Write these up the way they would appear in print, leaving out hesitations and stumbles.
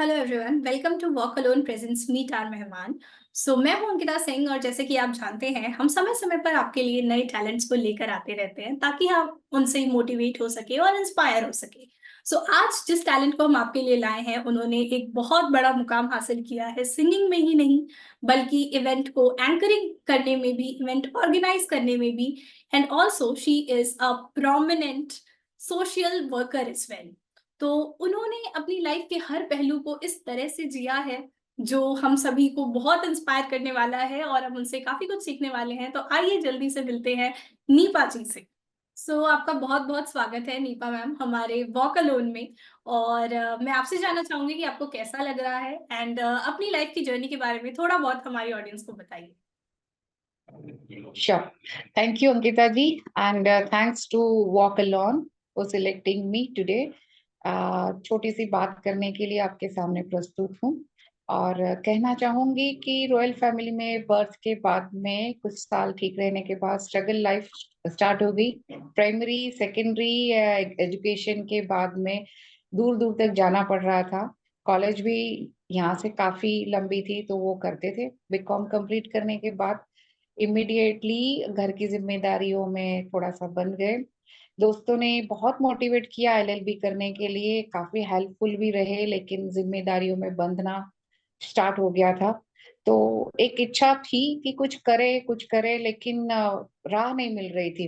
Hello everyone, welcome to walk alone presents meet our मेहमान। मैं हूं अंकिता सिंह और जैसे कि आप जानते हैं हम समय समय पर आपके लिए नए टैलेंट्स को लेकर आते रहते हैं ताकि आप उनसे मोटिवेट हो सके और इंस्पायर हो सके। आज जिस टैलेंट को हम आपके लिए लाए हैं उन्होंने एक बहुत बड़ा मुकाम हासिल किया है, सिंगिंग में ही नहीं बल्कि इवेंट को एंकरिंग करने में भी, इवेंट ऑर्गेनाइज करने में भी। And also she is a prominent social worker is well. तो उन्होंने अपनी लाइफ के हर पहलू को इस तरह से जिया है जो हम सभी को बहुत इंस्पायर करने वाला है और हम उनसे काफी कुछ सीखने वाले हैं। तो आइए जल्दी से मिलते हैं नीपा जी से। आपका बहुत बहुत स्वागत है नीपा मैम हमारे वॉक अलोन में। और मैं आपसे जानना चाहूंगी कि आपको कैसा लग रहा है एंड अपनी लाइफ की जर्नी के बारे में थोड़ा बहुत हमारी ऑडियंस को बताइए। Sure. Thank you, Ankita ji, and thanks to Walk Alone for selecting me today. छोटी सी बात करने के लिए आपके सामने प्रस्तुत हूँ और कहना चाहूंगी कि रॉयल फैमिली में बर्थ के बाद में कुछ साल ठीक रहने के बाद स्ट्रगल लाइफ स्टार्ट हो गई। प्राइमरी सेकेंडरी एजुकेशन के बाद में दूर दूर तक जाना पड़ रहा था। कॉलेज भी यहाँ से काफी लंबी थी तो वो करते थे। बीकॉम कंप्लीट करने के बाद इमिडिएटली घर की जिम्मेदारियों में थोड़ा सा बंध गए। दोस्तों ने बहुत मोटिवेट किया एलएलबी करने के लिए, काफी हेल्पफुल भी रहे, लेकिन जिम्मेदारियों में बंधना स्टार्ट हो गया था। तो एक इच्छा थी कि कुछ करे, लेकिन राह नहीं मिल रही थी।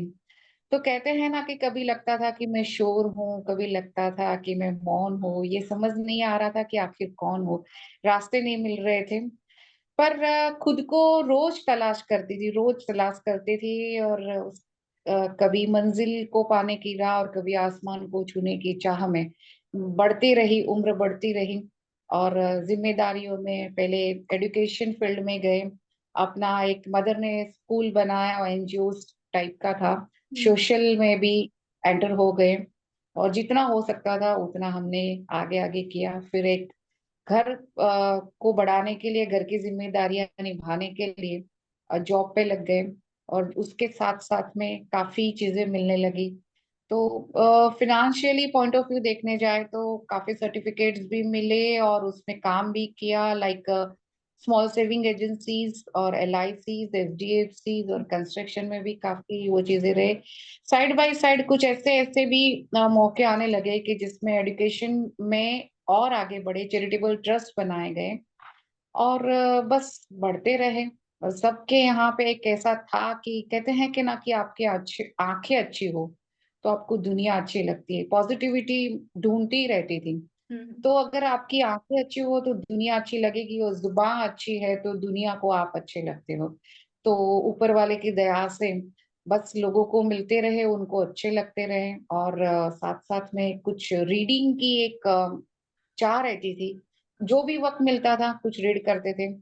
तो कहते हैं ना कि कभी लगता था कि मैं शोर हूँ, कभी लगता था कि मैं मौन हूँ, ये समझ नहीं आ रहा था कि आखिर कौन हो। रास्ते नहीं मिल रहे थे। पर खुद को रोज तलाश करती थी और कभी मंजिल को पाने की राह और कभी आसमान को छूने की चाह में बढ़ती रही, उम्र बढ़ती रही। और जिम्मेदारियों में पहले एजुकेशन फील्ड में गए। अपना एक मदर ने स्कूल बनाया, एनजीओ टाइप का था। हम्म। सोशल में भी एंटर हो गए और जितना हो सकता था उतना हमने आगे आगे किया। फिर एक घर को बढ़ाने के लिए, घर की जिम्मेदारियां निभाने के लिए जॉब पे लग गए और उसके साथ साथ में काफी चीजें मिलने लगी। तो फिनेंशियली पॉइंट ऑफ व्यू देखने जाए तो काफी सर्टिफिकेट्स भी मिले और उसमें काम भी किया, लाइक स्मॉल सेविंग एजेंसीज और एलआईसीज, एचडीएफसीज, और कंस्ट्रक्शन में भी काफी वो चीजें रहे। साइड बाय साइड कुछ ऐसे ऐसे भी मौके आने लगे कि जिसमें एजुकेशन में और आगे बढ़े, चैरिटेबल ट्रस्ट बनाए गए और बस बढ़ते रहे। और सबके यहाँ पे एक ऐसा था कि कहते हैं कि ना कि आपकी अच्छी आंखें अच्छी हो तो आपको दुनिया अच्छी लगती है, पॉजिटिविटी ढूंढती रहती थी। हम्म। तो अगर आपकी आंखें अच्छी हो तो दुनिया अच्छी लगेगी, और जुबान अच्छी है तो दुनिया को आप अच्छे लगते हो। तो ऊपर वाले की दया से बस लोगों को मिलते रहे, उनको अच्छे लगते रहे। और साथ साथ में कुछ रीडिंग की एक चाह रहती थी। जो भी वक्त मिलता था कुछ रीड करते थे।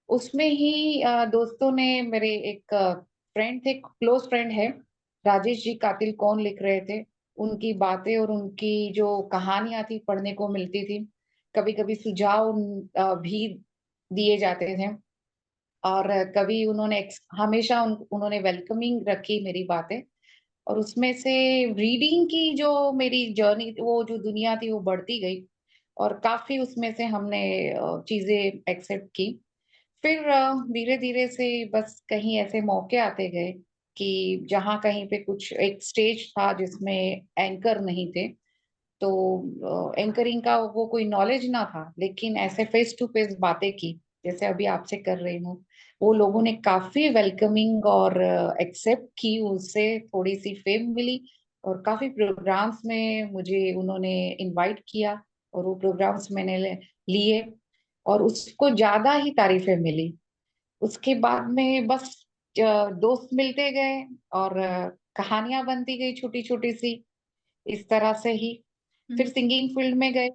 उसमें ही दोस्तों ने, मेरे एक फ्रेंड थे, क्लोज फ्रेंड है, राजेश जी कातिल कौन लिख रहे थे, उनकी बातें और उनकी जो कहानियां थी पढ़ने को मिलती थी। कभी कभी सुझाव भी दिए जाते थे। और कभी हमेशा उन्होंने वेलकमिंग रखी मेरी बातें। और उसमें से रीडिंग की जो मेरी जर्नी, वो जो दुनिया थी वो बढ़ती गई और काफी उसमें से हमने चीजें एक्सेप्ट की। फिर धीरे धीरे से बस कहीं ऐसे मौके आते गए कि जहाँ कहीं पे कुछ एक स्टेज था जिसमें एंकर नहीं थे। तो एंकरिंग का वो कोई नॉलेज ना था, लेकिन ऐसे फेस टू फेस बातें की जैसे अभी आपसे कर रही हूँ, वो लोगों ने काफी वेलकमिंग और एक्सेप्ट की। उससे थोड़ी सी फेम मिली और काफी प्रोग्राम्स में मुझे उन्होंने इनवाइट किया और वो प्रोग्राम्स मैंने लिए और उसको ज्यादा ही तारीफें मिली। उसके बाद में बस दोस्त मिलते गए और कहानियां बनती गई छोटी छोटी सी, इस तरह से ही। फिर हम्म। सिंगिंग फील्ड में गए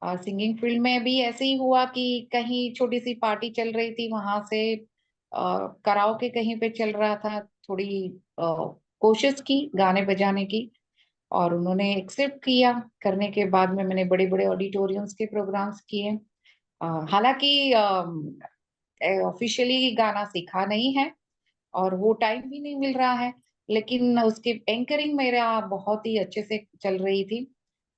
और सिंगिंग फील्ड में भी ऐसे ही हुआ कि कहीं छोटी सी पार्टी चल रही थी, वहां से कराओके कहीं पे चल रहा था, थोड़ी कोशिश की गाने बजाने की और उन्होंने एक्सेप्ट किया। करने के बाद में मैंने बड़े बड़े ऑडिटोरियम्स के प्रोग्राम्स किए। हालांकि ऑफिशियली गाना सीखा नहीं है और वो टाइम भी नहीं मिल रहा है, लेकिन उसके एंकरिंग मेरा बहुत ही अच्छे से चल रही थी।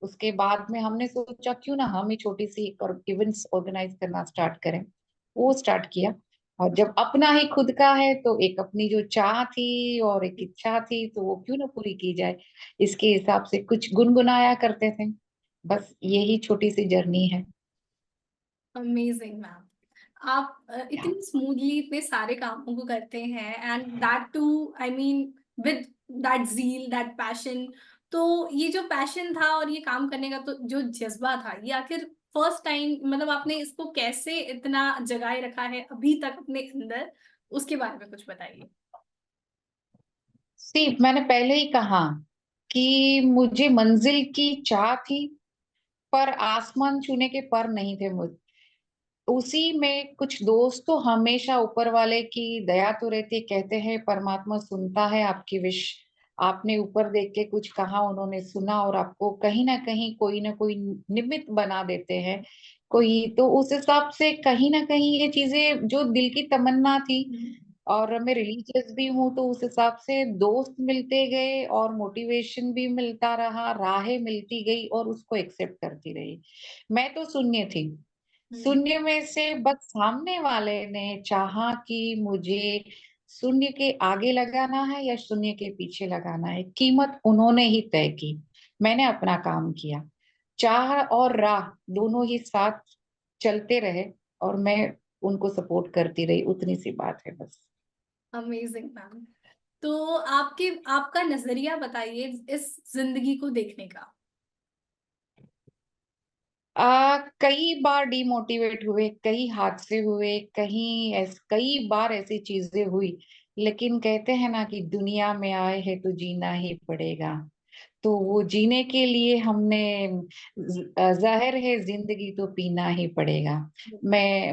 उसके बाद में हमने सोचा क्यों ना हम ही छोटी सी एक इवेंट्स ऑर्गेनाइज करना स्टार्ट करें। वो स्टार्ट किया। और जब अपना ही खुद का है तो एक अपनी जो चाह थी और एक इच्छा थी तो वो क्यों ना पूरी की जाए, इसके हिसाब से कुछ गुनगुनाया करते थे। बस यही छोटी सी जर्नी है। Amazing ma'am. आप इतनी स्मूथली इतने सारे कामों को करते हैं, and that too, I mean, with that zeal, that passion. तो ये जो पैशन था और ये काम करने का तो जो जज्बा था, ये आखिर फर्स्ट टाइम मतलब आपने इसको कैसे इतना जगाए रखा है अभी तक अपने अंदर, उसके बारे में कुछ बताइए। सी मैंने पहले ही कहा कि मुझे मंजिल की चाह थी, पर आसमान छूने के पर नहीं थे मुझ। उसी में कुछ दोस्त तो हमेशा ऊपर वाले की दया तो रहती है, कहते हैं परमात्मा सुनता है आपकी विश। आपने ऊपर देख के कुछ कहा, उन्होंने सुना और आपको कहीं ना कोई निमित्त बना देते हैं कोई। तो उस हिसाब से कहीं ना कहीं ये चीजें जो दिल की तमन्ना थी, और मैं रिलीजियस भी हूँ तो उस हिसाब से दोस्त मिलते गए और मोटिवेशन भी मिलता रहा, राहें मिलती गई और उसको एक्सेप्ट करती रही। मैं तो शून्य थी। हम्म। शून्य में से बस सामने वाले ने चाहा कि मुझे शून्य के आगे लगाना है या शून्य के पीछे लगाना है, कीमत उन्होंने ही तय की। मैंने अपना काम किया। चाह और राह दोनों ही साथ चलते रहे और मैं उनको सपोर्ट करती रही, उतनी सी बात है बस। Amazing ma'am. तो आपके आपका नजरिया बताइए इस जिंदगी को देखने का। कई बार डिमोटिवेट हुए, कई हादसे हुए, कई बार ऐसी चीजें हुई, लेकिन कहते हैं ना कि दुनिया में आए हैं तो जीना ही पड़ेगा। तो वो जीने के लिए हमने जाहिर है जिंदगी तो पीना ही पड़ेगा।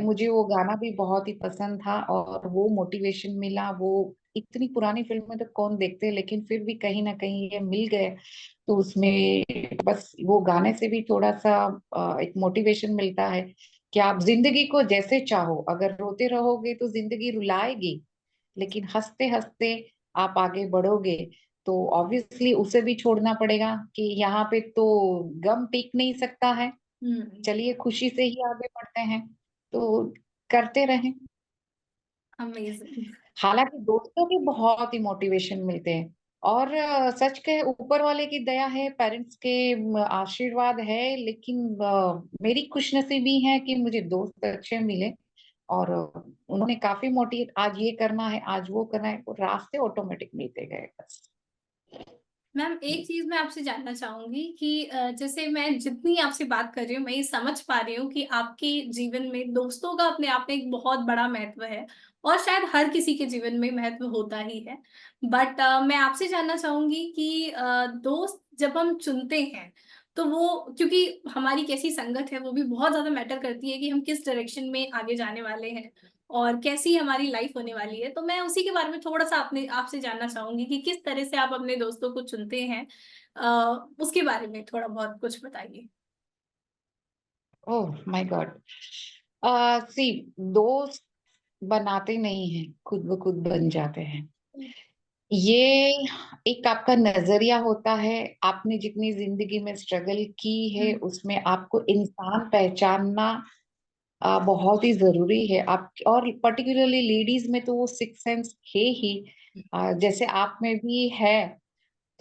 मुझे वो गाना भी बहुत ही पसंद था और वो मोटिवेशन मिला। वो इतनी पुरानी फिल्म में तो कौन देखते, लेकिन फिर भी कहीं ना कहीं ये मिल गए। तो उसमें बस वो गाने से भी थोड़ा सा एक मोटिवेशन मिलता है कि आप जिंदगी को जैसे चाहो, अगर रोते रहोगे तो जिंदगी रुलाएगी, लेकिन हंसते हंसते आप आगे बढ़ोगे तो ऑब्वियसली उसे भी छोड़ना पड़ेगा कि यहाँ पे तो गम टिक नहीं सकता है। हम्म। चलिए खुशी से ही आगे बढ़ते हैं, तो करते रहें। अमेजिंग। हालांकि दोस्तों के बहुत ही मोटिवेशन मिलते हैं। और सच कहे ऊपर वाले की दया है, पेरेंट्स के आशीर्वाद है, लेकिन मेरी खुशनसीबी है कि मुझे दोस्त अच्छे मिले और उन्होंने काफी मोटिवेट, आज ये करना है, आज वो करना है, और रास्ते ऑटोमेटिक मिलते गए बस। मैम, एक चीज मैं आपसे जानना चाहूंगी कि जैसे मैं जितनी आपसे बात कर रही हूँ मैं ये समझ पा रही हूँ कि आपके जीवन में दोस्तों का अपने आप में एक बहुत बड़ा महत्व है, और शायद हर किसी के जीवन में महत्व होता ही है। बट मैं आपसे जानना चाहूंगी कि दोस्त जब हम चुनते हैं, तो वो क्योंकि हमारी कैसी संगत है वो भी बहुत ज्यादा मैटर करती है कि हम किस डायरेक्शन में आगे जाने वाले हैं और कैसी हमारी लाइफ होने वाली है। तो मैं उसी के बारे में थोड़ा सा अपने आपसे जानना चाहूंगी कि किस तरह से आप अपने दोस्तों को चुनते हैं। उसके बारे में थोड़ा बहुत कुछ बताइए। Oh my God. सी, दोस्त बनाते नहीं हैं, खुद ब खुद बन जाते हैं। ये एक आपका नजरिया होता है। आपने जितनी जिंदगी में स्ट्रगल की है हम्म। उसमें आपको इंसान पहचानना बहुत ही जरूरी है। आप और पर्टिकुलरली लेडीज में तो वो सिक्स सेंस है ही। जैसे आप में भी है,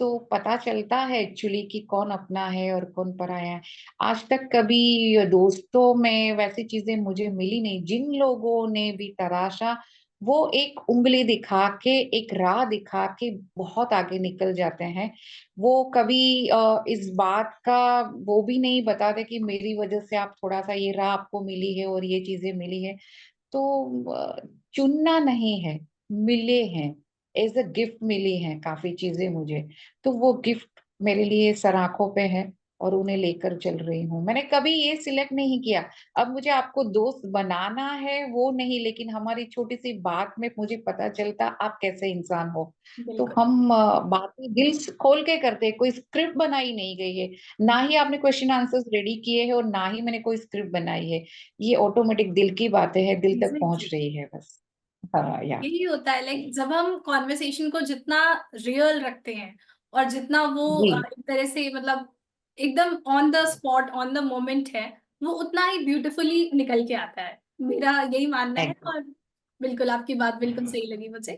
तो पता चलता है एक्चुअली कि कौन अपना है और कौन पराया है। आज तक कभी दोस्तों में वैसी चीजें मुझे मिली नहीं। जिन लोगों ने भी तराशा, वो एक उंगली दिखा के, एक राह दिखा के बहुत आगे निकल जाते हैं। वो कभी इस बात का वो भी नहीं बताते कि मेरी वजह से आप थोड़ा सा ये राह आपको मिली है और ये चीजें मिली है। तो चुनना नहीं है, मिले हैं, एज अ गिफ्ट मिली हैं काफी चीजें मुझे। तो वो गिफ्ट मेरे लिए सराखों पे है और उन्हें लेकर चल रही हूँ। मैंने कभी ये सिलेक्ट नहीं किया अब मुझे आपको दोस्त बनाना है वो नहीं, लेकिन हमारी छोटी सी बात में मुझे पता चलता आप कैसे इंसान हो। तो बिल्कुल। हम बातें दिल से खोल के करते हैं, कोई स्क्रिप्ट बनाई नहीं गई है। ना ही आपने क्वेश्चन आंसर्स रेडी किए हैं और ना ही मैंने कोई स्क्रिप्ट बनाई है। ये ऑटोमेटिक दिल की बातें हैं, दिल तक पहुंच एग्जैक्टली। रही है बस। हाँ या यही होता है, लाइक जब हम कॉन्वर्सेशन को जितना रियल रखते हैं और जितना वो जी। एक तरह से मतलब एकदम on the spot, on the moment है, वो उतना ही ब्यूटीफुली निकल के आता है। मेरा यही मानना है, एकदम। और बिल्कुल आपकी बात बिल्कुल सही लगी मुझे।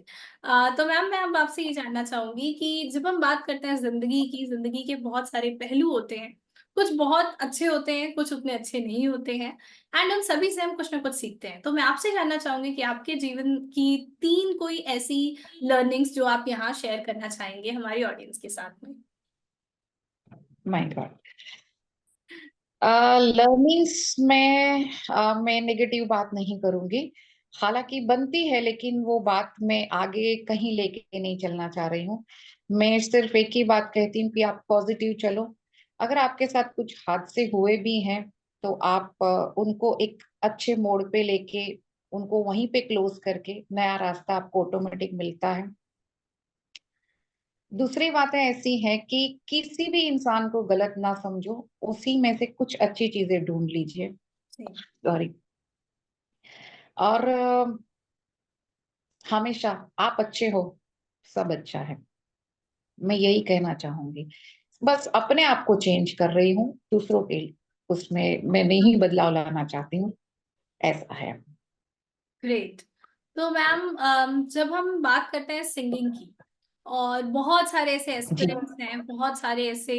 तो मैम मैं अब आपसे ये जानना चाहूंगी कि जब हम बात करते हैं जिंदगी की, जिंदगी के बहुत सारे पहलू होते हैं, कुछ बहुत अच्छे होते हैं, कुछ उतने अच्छे नहीं होते हैं, एंड उन सभी से हम कुछ ना कुछ सीखते हैं। तो मैं आपसे जानना चाहूंगी कि आपके जीवन की 3 कोई ऐसी लर्निंग्स जो आप यहाँ शेयर करना चाहेंगे हमारी ऑडियंस के साथ में। My God. लर्निंग्स में मैं नेगेटिव बात नहीं करूंगी। हालांकि बनती है, लेकिन वो बात मैं आगे कहीं लेके नहीं चलना चाह रही हूँ। मैं सिर्फ एक ही बात कहती हूँ कि आप पॉजिटिव चलो। अगर आपके साथ कुछ हादसे हुए भी हैं तो आप उनको एक अच्छे मोड़ पे लेके उनको वहीं पे क्लोज करके नया रास्ता आपको ऑटोमेटिक मिलता है। दूसरी बातें ऐसी हैं कि किसी भी इंसान को गलत ना समझो, उसी में से कुछ अच्छी चीजें ढूंढ लीजिए। जी। सॉरी। और हमेशा आप अच्छे हो, सब अच्छा है। मैं यही कहना चाहूंगी। बस अपने आप को चेंज कर रही हूँ, दूसरों के उसमें मैं नहीं बदलाव लाना चाहती हूँ। ऐसा है। ग्रेट। तो मैम जब हम बात करते हैं सिंगिंग की, और बहुत सारे ऐसे जी। एस्पिरेंट्स हैं, बहुत सारे ऐसे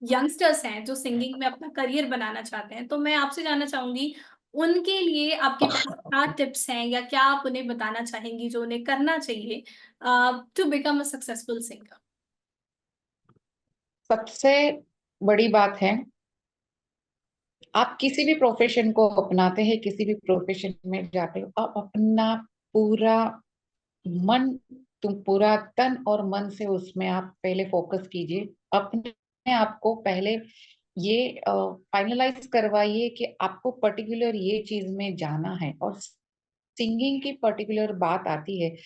यंगस्टर्स हैं जो सिंगिंग में अपना करियर बनाना चाहते हैं, तो मैं आपसे जानना चाहूंगी उनके लिए आपके पास क्या टिप्स हैं, या क्या आप उन्हें बताना चाहेंगी जो उन्हें करना चाहिए to become a successful singer. सबसे बड़ी बात है, आप किसी भी प्रोफेशन को अपनाते हैं, किसी भी प्रोफेशन में जाते हो, आप अपना पूरा मन, तुम पूरा तन और मन से उसमें आप पहले फोकस कीजिए। अपने आप को पहले ये फाइनलाइज करवाइए कि आपको पर्टिकुलर ये चीज में जाना है। और सिंगिंग की पर्टिकुलर बात आती है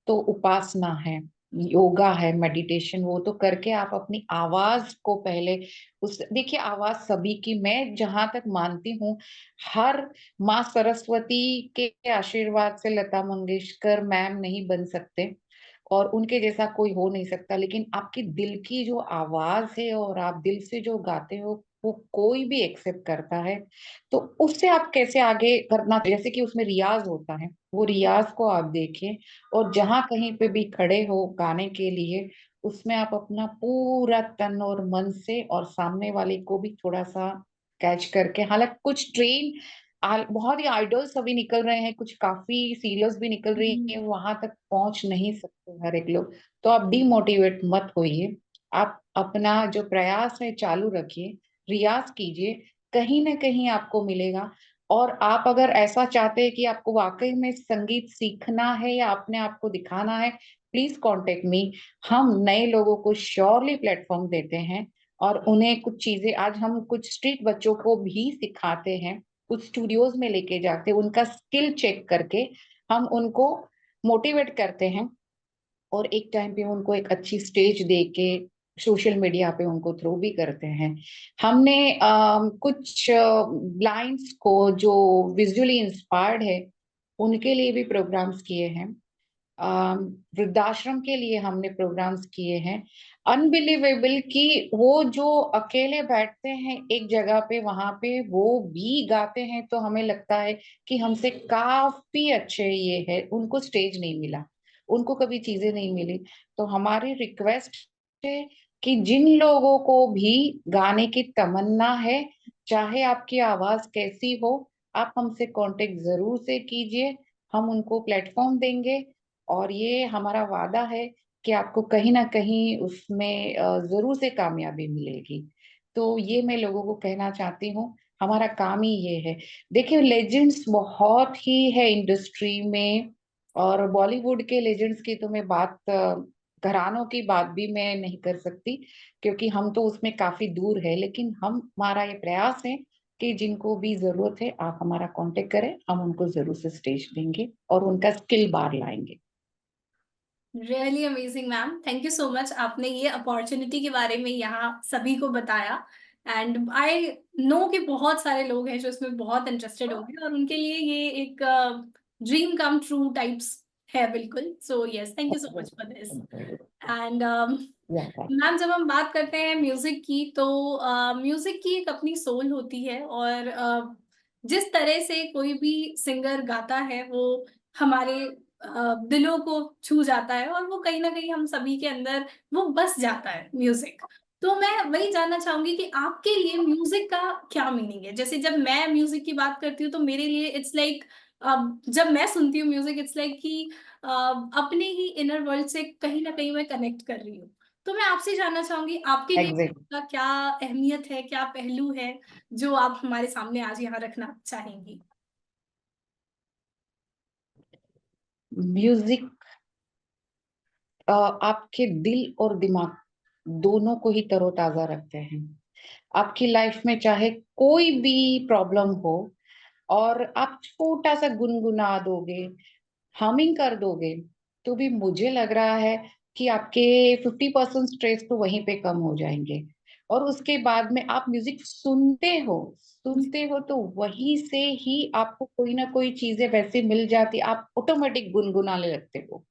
तो उपासना है, योगा है, मेडिटेशन, वो तो करके आप अपनी आवाज को पहले उस देखिए। आवाज सभी की, मैं जहां तक मानती हूँ, हर माँ सरस्वती के आशीर्वाद से लता मंगेशकर मैम नहीं बन सकते और उनके जैसा कोई हो नहीं सकता, लेकिन आपकी दिल की जो आवाज है और आप दिल से जो गाते हो वो कोई भी एक्सेप्ट करता है। तो उससे आप कैसे आगे करना, जैसे कि उसमें रियाज होता है, वो रियाज को आप देखिए। और जहां कहीं पे भी खड़े हो गाने के लिए, उसमें आप अपना पूरा तन और मन से, और सामने वाले को भी थोड़ा सा कैच करके। हालांकि कुछ ट्रेन बहुत ही आइडल्स अभी निकल रहे हैं, कुछ काफी सीरियस भी निकल रही है, वहां तक पहुंच नहीं सकते हर एक लोग। तो आप डिमोटिवेट मत होइए। आप अपना जो प्रयास है चालू रखिए, रियाज कीजिए, कहीं ना कहीं आपको मिलेगा। और आप अगर ऐसा चाहते हैं कि आपको वाकई में संगीत सीखना है या अपने आप को दिखाना है, प्लीज कांटेक्ट मी। हम नए लोगों को श्योरली प्लेटफॉर्म देते हैं और उन्हें कुछ चीजें, आज हम कुछ स्ट्रीट बच्चों को भी सिखाते हैं, कुछ स्टूडियोज में लेके जाते हैं, उनका स्किल चेक करके हम उनको मोटिवेट करते हैं। और एक टाइम पे उनको एक अच्छी स्टेज दे के सोशल मीडिया पे उनको थ्रो भी करते हैं। हमने कुछ ब्लाइंड्स को जो विजुअली इंस्पायर्ड है उनके लिए भी प्रोग्राम्स किए हैं। वृद्धाश्रम के लिए हमने प्रोग्राम्स किए हैं। अनबिलीवेबल कि वो जो अकेले बैठते हैं एक जगह पे, वहां पे वो भी गाते हैं, तो हमें लगता है कि हमसे काफी अच्छे ये है। उनको स्टेज नहीं मिला, उनको कभी चीजें नहीं मिली। तो हमारी रिक्वेस्ट है कि जिन लोगों को भी गाने की तमन्ना है, चाहे आपकी आवाज कैसी हो, आप हमसे कांटेक्ट जरूर से कीजिए। हम उनको प्लेटफॉर्म देंगे और ये हमारा वादा है कि आपको कहीं ना कहीं उसमें जरूर से कामयाबी मिलेगी। तो ये मैं लोगों को कहना चाहती हूँ, हमारा काम ही ये है। देखिए, लेजेंड्स बहुत ही है इंडस्ट्री में। और बॉलीवुड के लेजेंड्स की तो मैं बात, घरानों की बात भी मैं नहीं कर सकती क्योंकि हम तो उसमें काफी दूर है। लेकिन हम, हमारा ये प्रयास है कि जिनको भी जरूरत है आप हमारा कांटेक्ट करें, हम उनको जरूर से स्टेज देंगे और उनका स्किल बाहर लाएंगे। Really amazing ma'am, thank you so much, आपने ये अपॉर्चुनिटी के बारे में यहाँ सभी को बताया। एंड आई नो कि बहुत सारे लोग हैं जो इसमें बहुत इंटरेस्टेड होंगे, और उनके लिए ये एक ड्रीम कम ट्रू टाइप्स है बिल्कुल। So yes, thank you so much for this. And ज्यादा। मैम जब हम बात करते हैं म्यूजिक की तो म्यूजिक की एक अपनी सोल होती है, और जिस तरह से कोई भी सिंगर गाता है वो हमारे दिलों को छू जाता है, और वो कहीं ना कहीं हम सभी के अंदर वो बस जाता है म्यूजिक। तो मैं वही जानना चाहूंगी कि आपके लिए म्यूजिक का क्या मीनिंग है। जैसे जब मैं म्यूजिक की बात करती हूँ तो मेरे लिए इट्स लाइक, जब मैं सुनती हूँ म्यूजिक इट्स लाइक कि अपने ही इनर वर्ल्ड से कहीं ना कहीं मैं कनेक्ट कर रही हूँ। तो मैं आपसे जानना चाहूंगी आपके लिए एग्जैक्ट। का क्या अहमियत है, क्या पहलू है जो आप हमारे सामने आज यहाँ रखना चाहेंगी। म्यूजिक आपके दिल और दिमाग दोनों को ही तरोताजा रखते हैं। आपकी लाइफ में चाहे कोई भी प्रॉब्लम हो, और आप छोटा सा गुनगुना दोगे, हमिंग कर दोगे, तो भी मुझे लग रहा है कि आपके 50% स्ट्रेस तो वहीं पे कम हो जाएंगे। और उसके बाद में आप म्यूजिक सुनते हो तो वहीं से ही आपको कोई ना कोई चीजें वैसे मिल जाती, आप ऑटोमेटिक गुनगुनाने लगते हो।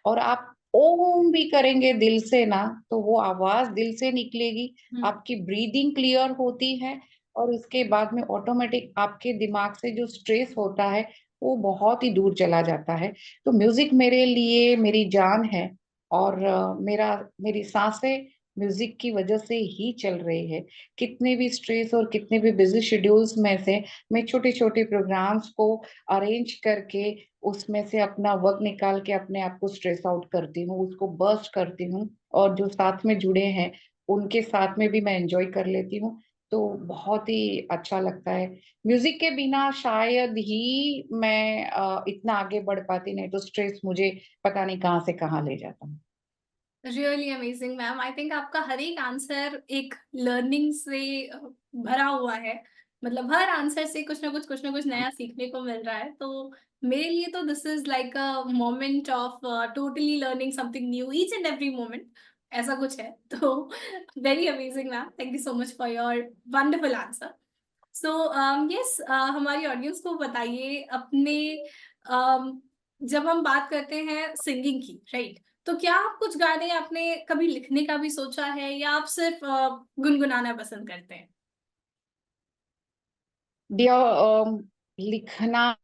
और आप ओम भी करेंगे दिल से ना, तो वो आवाज दिल से निकलेगी, हम्म। आपकी ब्रीदिंग क्लियर होती है, और उसके बाद में ऑटोमेटिक आपके दिमाग से जो स्ट्रेस होता है वो बहुत ही दूर चला जाता है। तो म्यूजिक मेरे लिए मेरी जान है। और मेरी सांसें म्यूजिक की वजह से ही चल रही है। कितने भी स्ट्रेस और कितने भी बिजी शेड्यूल्स में से मैं छोटे छोटे प्रोग्राम्स को अरेंज करके उसमें से अपना वक्त निकाल के अपने आप को स्ट्रेस आउट करती हूँ, उसको बर्स्ट करती हूँ, और जो साथ में जुड़े हैं उनके साथ में भी मैं एंजॉय कर लेती हूँ। तो बहुत ही अच्छा लगता है। म्यूजिक के बिना शायद ही मैं इतना आगे बढ़ पाती, नहीं तो स्ट्रेस मुझे पता नहीं कहाँ से कहाँ ले जाता। Really amazing ma'am, I think आपका हर एक आंसर एक लर्निंग से भरा हुआ है। मतलब हर आंसर से कुछ ना कुछ नया सीखने को मिल रहा है। तो मेरे लिए तो this is like a moment of totally learning something knew each and every moment, ऐसा कुछ है। तो very amazing ma'am, thank you so much for your wonderful answer. So yes, हमारी ऑडियंस को बताइए अपने, um, जब हम बात करते हैं सिंगिंग की, राइट, तो क्या आप कुछ गाने आपने कभी लिखने का भी सोचा है, या आप सिर्फ गुनगुनाना पसंद करते हैं। दिया लिखना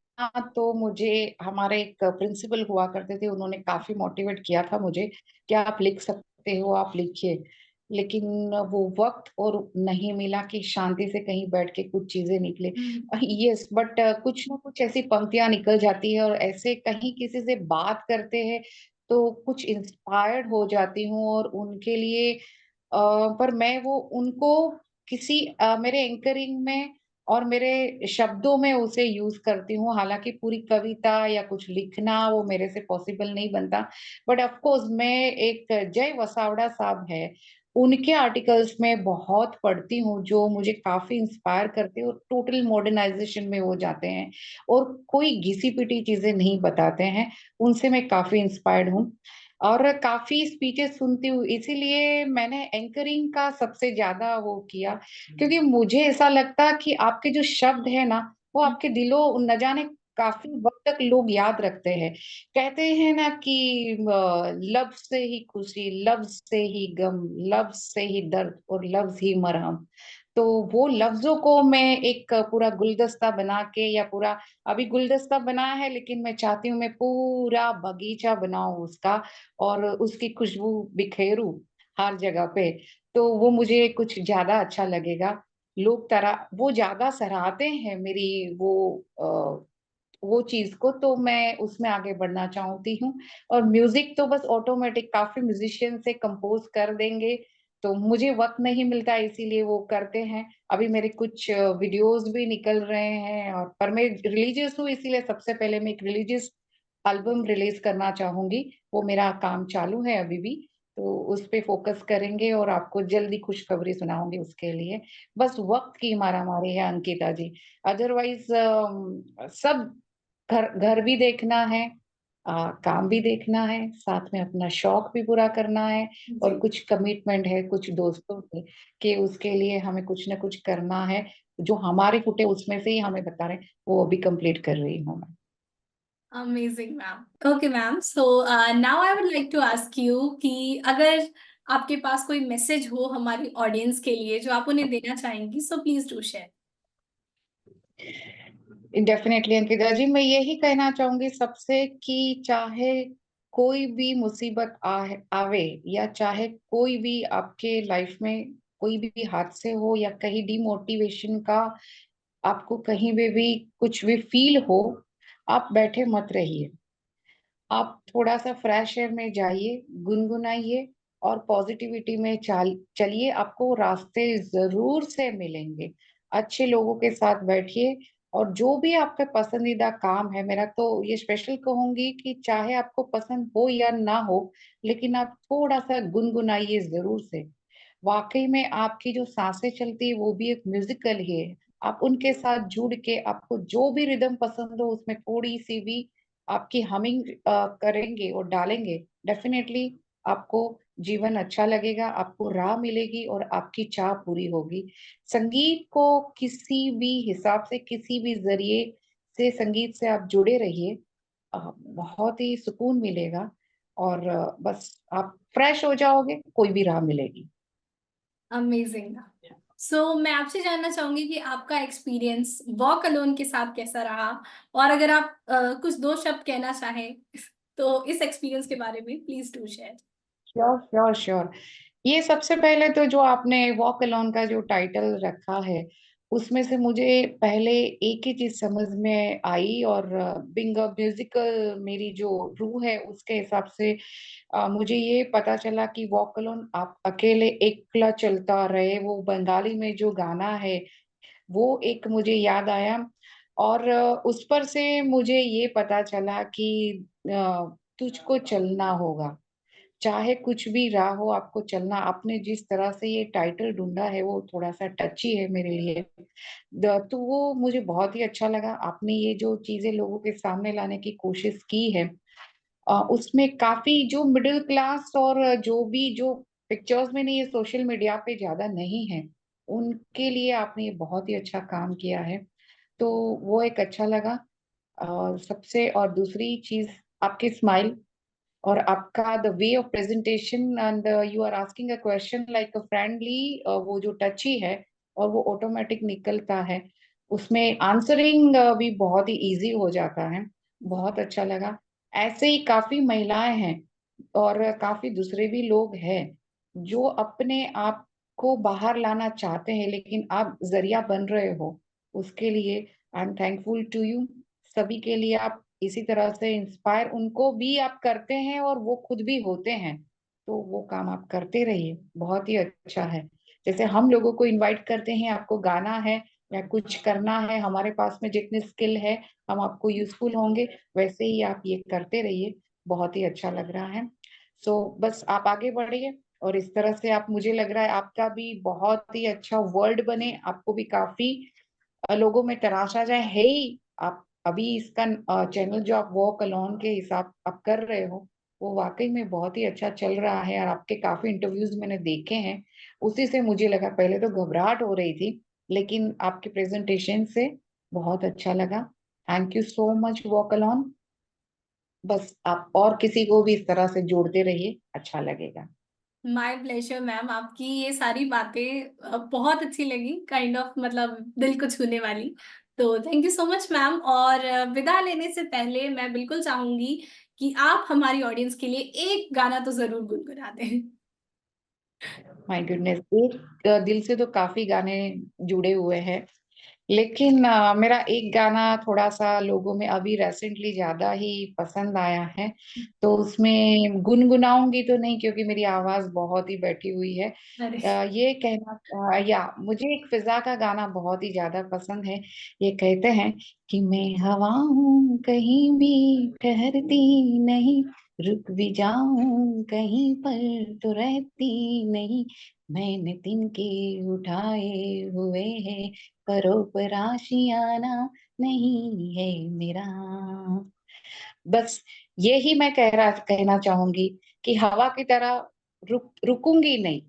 तो मुझे, हमारे एक प्रिंसिपल हुआ करते थे, उन्होंने काफी मोटिवेट किया था मुझे कि आप लिख सकते हो, आप लिखिए। लेकिन वो वक्त और नहीं मिला कि शांति से कहीं बैठ के कुछ चीजें निकले। हम्म। यस, बट कुछ ना कुछ ऐसी पंक्तियां निकल जाती है, और ऐसे कहीं किसी से बात करते हैं तो कुछ इंस्पायर्ड हो जाती हूँ, और उनके लिए पर मैं वो उनको किसी मेरे एंकरिंग में और मेरे शब्दों में उसे यूज करती हूँ। हालांकि पूरी कविता या कुछ लिखना वो मेरे से पॉसिबल नहीं बनता। बट ऑफ कोर्स मैं एक जय वसावड़ा साहब है, उनके आर्टिकल्स में बहुत पढ़ती हूँ जो मुझे काफी इंस्पायर करते हैं, और टोटल मॉडर्नाइजेशन में वो जाते हैं और कोई घिसी पिटी चीजें नहीं बताते हैं। उनसे मैं काफी इंस्पायर्ड हूँ, और काफी स्पीचेस सुनती हूँ। इसीलिए मैंने एंकरिंग का सबसे ज्यादा वो किया, क्योंकि मुझे ऐसा लगता कि आपके जो शब्द है ना, वो आपके दिलों न जाने काफी वक्त तक लोग याद रखते हैं। कहते हैं ना कि लफ्ज से ही खुशी, लफ्ज से ही गम, लफ्ज से ही दर्द, और लफ्ज ही मरहम। तो वो लफ्जों को मैं एक पूरा गुलदस्ता बना के, या पूरा अभी गुलदस्ता बनाया है, लेकिन मैं चाहती हूँ मैं पूरा बगीचा बनाऊं उसका, और उसकी खुशबू बिखेरूं हर जगह पे। तो वो मुझे कुछ ज्यादा अच्छा लगेगा। लोग तरह वो ज्यादा सराहते हैं मेरी वो चीज को, तो मैं उसमें आगे बढ़ना चाहती हूँ। और म्यूजिक तो बस ऑटोमेटिक काफी म्यूजिशियन से कंपोज कर देंगे, तो मुझे वक्त नहीं मिलता, इसीलिए वो करते हैं। अभी मेरे कुछ वीडियोस भी निकल रहे हैं, और पर मैं रिलीजियस हूँ, इसीलिए सबसे पहले मैं एक रिलीजियस एल्बम रिलीज करना चाहूंगी। वो मेरा काम चालू है अभी भी, तो उस पे फोकस करेंगे, और आपको जल्दी खुशखबरी सुनाऊंगी उसके लिए। बस वक्त की मारामारी है अंकिता जी। अदरवाइज सब घर घर भी देखना है, काम भी देखना है, साथ में अपना शौक भी पूरा करना है, और जी। कुछ कमिटमेंट है कुछ दोस्तों से कि उसके लिए हमें कुछ ना कुछ करना है। जो हमारे फुटे उसमें से ही हमें बता रहे हैं, वो अभी कंप्लीट कर रही हूँ मैं। Amazing ma'am. Okay ma'am, so now I would like to ask you कि अगर आपके पास कोई मैसेज हो हमारी ऑडियंस के लिए जो आप उन्हें देना चाहेंगी, so please do share. Definitely Ankita ji, मैं यही कहना चाहूंगी सबसे कि चाहे कोई भी मुसीबत आवे, या चाहे कोई भी आपके लाइफ में कोई भी हादसे हो, या कहीं डिमोटिवेशन का आपको कहीं भी कुछ भी फील हो, आप बैठे मत रहिए। आप थोड़ा सा फ्रेश एयर में जाइए, गुनगुनाइए और पॉजिटिविटी में चलिए। आपको रास्ते जरूर से मिलेंगे। अच्छे लोगों के साथ बैठिए, और जो भी आपका पसंदीदा काम है, मेरा तो ये स्पेशल कहूंगी कि चाहे आपको पसंद हो या ना हो, लेकिन आप थोड़ा सा गुनगुनाइए जरूर से। वाकई में आपकी जो सांसें चलती है वो भी एक म्यूजिकल ही है। आप उनके साथ जुड़ के आपको जो भी रिदम पसंद हो उसमें थोड़ी सी भी आपकी हमिंग करेंगे और डालेंगे, डेफिनेटली आपको जीवन अच्छा लगेगा, आपको राह मिलेगी और आपकी चाह पूरी होगी। संगीत को किसी भी हिसाब से, किसी भी जरिए से संगीत से आप जुड़े रहिए, बहुत ही सुकून मिलेगा। और बस आप फ्रेश हो जाओगे, कोई भी राह मिलेगी। अमेजिंग। सो मैं आपसे जानना चाहूंगी कि आपका एक्सपीरियंस वॉक अलोन के साथ कैसा रहा, और अगर आप कुछ दो शब्द कहना चाहें तो इस एक्सपीरियंस के बारे में please do share. Sure sure sure. ये सबसे पहले तो जो आपने वॉक अलोन का जो टाइटल रखा है, उसमें से मुझे पहले एक ही चीज समझ में आई, और बिंग अ म्यूजिकल मेरी जो रूह है उसके हिसाब से मुझे ये पता चला कि वॉक अलोन आप अकेले एकला चलता रहे, वो बंगाली में जो गाना है वो एक मुझे याद आया। और उस पर से मुझे ये पता चला कि तुझको चलना होगा, चाहे कुछ भी राह हो आपको चलना। आपने जिस तरह से ये टाइटल ढूंढा है वो थोड़ा सा टची है मेरे लिए, तो वो मुझे बहुत ही अच्छा लगा। आपने ये जो चीजें लोगों के सामने लाने की कोशिश की है, उसमें काफी जो मिडिल क्लास और जो भी जो पिक्चर्स में नहीं, ये सोशल मीडिया पे ज्यादा नहीं है, उनके लिए आपने ये बहुत ही अच्छा काम किया है। तो वो एक अच्छा लगा। सबसे और दूसरी चीज, आपकी स्माइल और आपका the way of presentation, and you are asking a question like a friendly, वो जो टची है और वो ऑटोमेटिक निकलता है, उसमें आंसरिंग भी बहुत ही इजी हो जाता है। बहुत अच्छा लगा। ऐसे ही काफी महिलाएं हैं और काफी दूसरे भी लोग हैं जो अपने आप को बाहर लाना चाहते हैं, लेकिन आप जरिया बन रहे हो उसके लिए। I am thankful to you. सभी के लिए आप इसी तरह से इंस्पायर उनको भी आप करते हैं और वो खुद भी होते हैं, तो वो काम आप करते रहिए, बहुत ही अच्छा है। जैसे हम लोगों को इनवाइट करते हैं, आपको गाना है या कुछ करना है, हमारे पास में जितनी स्किल है हम आपको यूजफुल होंगे, वैसे ही आप ये करते रहिए। बहुत ही अच्छा लग रहा है। सो बस आप आगे बढ़िए, और इस तरह से आप, मुझे लग रहा है आपका भी बहुत ही अच्छा वर्ल्ड बने, आपको भी काफी लोगों में तराशा जाए है ही। आप अभी इसका चैनल जो आप वॉक अलोन के हिसाब आप कर रहे हो, वो वाकई में बहुत ही अच्छा चल रहा है, और आपके काफी इंटरव्यूज मैंने देखे हैं। उसी से मुझे लगा, पहले तो घबराहट हो रही थी, लेकिन आपके प्रेजेंटेशन से बहुत अच्छा लगा। Thank you so much walk alone. बस आप और किसी को भी इस तरह से जोड़ते रहिए, अच्छा लगेगा। माय प्लेजर मैम, आपकी ये सारी बातें बहुत अच्छी लगी, काइंड ऑफ मतलब दिल को छूने वाली। तो thank you so much ma'am. और विदा लेने से पहले मैं बिल्कुल चाहूंगी कि आप हमारी ऑडियंस के लिए एक गाना तो जरूर गुनगुना दें। माय गुडनेस, एक दिल से तो काफी गाने जुड़े हुए हैं, लेकिन मेरा एक गाना थोड़ा सा लोगों में अभी रिसेंटली ज्यादा ही पसंद आया है, तो उसमें गुनगुनाऊंगी तो नहीं क्योंकि मेरी आवाज बहुत ही बैठी हुई है। अरे, ये कहना, या मुझे एक फिजा का गाना बहुत ही ज्यादा पसंद है। ये कहते हैं कि मैं हवा हूँ कहीं भी ठहरती नहीं, रुक भी जाऊं कहीं पर तो रहती नहीं, मैंने तिनके उठाए हुए हैं, करो पर आशियाना नहीं है मेरा। बस यही मैं कहना चाहूंगी कि हवा की तरह रुकूंगी नहीं,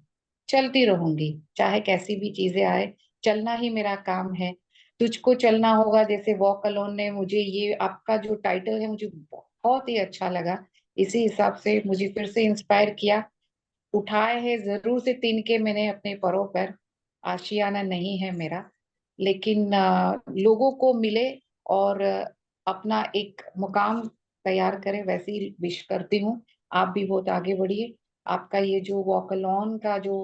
चलती रहूंगी, चाहे कैसी भी चीजें आए, चलना ही मेरा काम है। तुझको चलना होगा, जैसे वॉक अलोन ने मुझे, ये आपका जो टाइटल है मुझे बहुत ही अच्छा लगा, इसी हिसाब से मुझे फिर से इंस्पायर किया। उठाए हैं, ज़रूर से तिनके मैंने अपने पैरों पर, आशियाना नहीं है मेरा। लेकिन लोगों को मिले और अपना एक मुकाम तैयार करे, वैसे ही विश करती हूँ। आप भी बहुत आगे बढ़िए। आपका ये जो वॉक अलोन का जो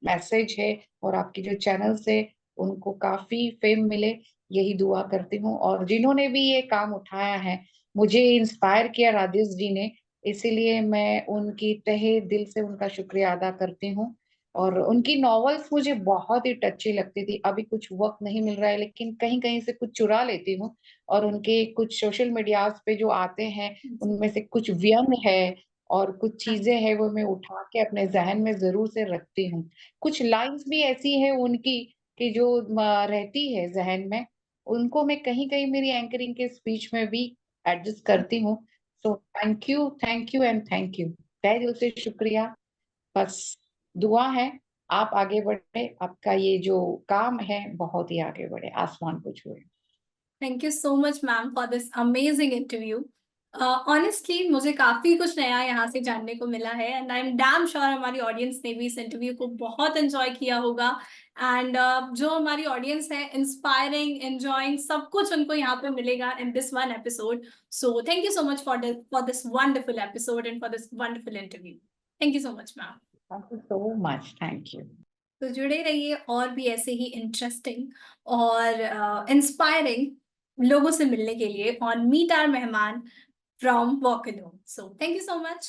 मैसेज है और आपकी जो चैनल्स है, उनको काफी फेम मिले, यही दुआ करती हूँ। और जिन्होंने भी ये काम उठाया है, मुझे इंस्पायर किया राजेश जी ने, इसीलिए मैं उनकी तहे दिल से उनका शुक्रिया अदा करती हूँ। और उनकी नॉवेल्स मुझे बहुत ही टच्ची लगती थी। अभी कुछ वक्त नहीं मिल रहा है, लेकिन कहीं कहीं से कुछ चुरा लेती हूँ। और उनके कुछ सोशल मीडियाज पे जो आते हैं, उनमें से कुछ व्यंग है और कुछ हाँ चीजें जी। हैं, वो मैं उठा के अपने जहन में जरूर से रखती हूँ। कुछ लाइंस भी ऐसी है उनकी कि जो रहती है जहन में, उनको मैं कहीं कहीं मेरी एंकरिंग के स्पीच में भी एडजस्ट करती हूँ। So thank you and thank you, तहे दिल से शुक्रिया। बस दुआ है आप आगे बढ़े, आपका ये जो काम है बहुत ही आगे बढ़े, आसमान को छुए। Thank you so much ma'am for this amazing interview. Honestly मुझे काफी कुछ नया यहाँ से जानने को मिला है and I am damn sure हमारी ऑडियंस ने भी इस इंटरव्यू को बहुत एंजॉय किया होगा। एंड जो हमारी ऑडियंस है, इंस्पायरिंग, एंजॉइंग, सब कुछ उनको यहाँ पे मिलेगा in this one episode. So thank you so much for this wonderful episode and for this wonderful interview. Thank you so much ma'am. Thank you so much, thank you. तो जुड़े रहिए और भी ऐसे ही इंटरेस्टिंग और इंस्पायरिंग लोगों से मिलने के लिए ऑन मीट आवर मेहमान from walk alone. So thank you so much.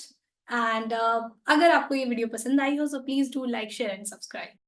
And अगर आपको ये वीडियो पसंद आई हो, सो please do like, share and subscribe.